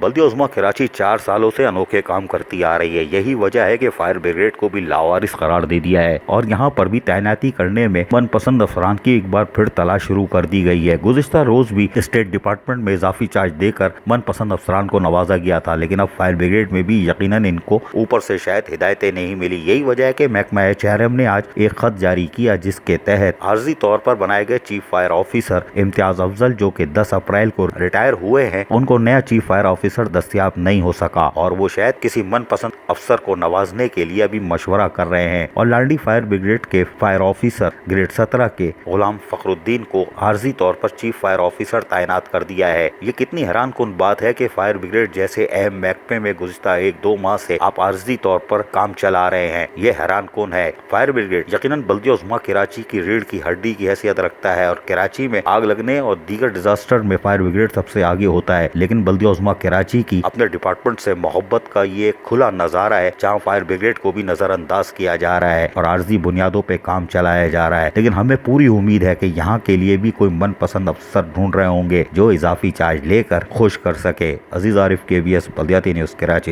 बल्दिया उज़्मा कराची 4 सालों से अनोखे काम करती आ रही है। यही वजह है कि फायर ब्रिगेड को भी लावारिस करार दे दिया है और यहाँ पर भी तैनाती करने में मनपसंद अफरान की एक बार फिर तलाश शुरू कर दी गई है। गुज़िश्ता रोज भी स्टेट डिपार्टमेंट में इजाफी चार्ज देकर मनपसंद अफसरान को नवाजा गया था, लेकिन अब फायर ब्रिगेड में भी यकीनन इनको ऊपर से शायद हिदायतें नहीं मिली। यही वजह है कि महकमा HRM ने आज एक खत जारी किया जिसके तहत आर्जी तौर पर बनाए गए chief fire officer Imtiaz Afzal जो कि 10 अप्रैल को रिटायर हुए हैं, उनको नया चीफ फायर ऑफिसर दस्तयाब नहीं हो सका और वो शायद किसी मनपसंद अफसर को नवाजने के लिए अभी मशवरा कर रहे हैं। और लालडी फायर ब्रिगेड के फायर ऑफिसर ग्रेड 17 के गुलाम फखरुद्दीन को आर्जी तौर पर चीफ फायर ऑफिसर तैनात कर दिया है। ये कितनी हैरान कुन बात है कि फायर ब्रिगेड जैसे अहम महकमे में गुज़िश्ता 1-2 माह से आप आर्जी तौर पर काम चला रहे हैं। ये हैरान कुन है। फायर ब्रिगेड यकीनन बल्दिया उज़्मा कराची की रीढ़ की हड्डी की हैसियत रखता है और कराची में आग लगने और दीगर डिजास्टर में फायर ब्रिगेड सबसे आगे होता है, लेकिन बल्दिया उज़्मा कराची की अपने डिपार्टमेंट से मोहब्बत का ये खुला नजारा है जहाँ फायर ब्रिगेड को भी नजरअंदाज किया जा रहा है और आर्जी बुनियादों पे काम चलाया जा रहा है। लेकिन हमें पूरी उम्मीद है कि यहाँ के लिए भी कोई मनपसंद अफसर ढूंढ रहे होंगे जो इजाफी चार्ज लेकर खुश कर सके। अजीज आरिफ, KBS बल्दियाती न्यूज़, कराची।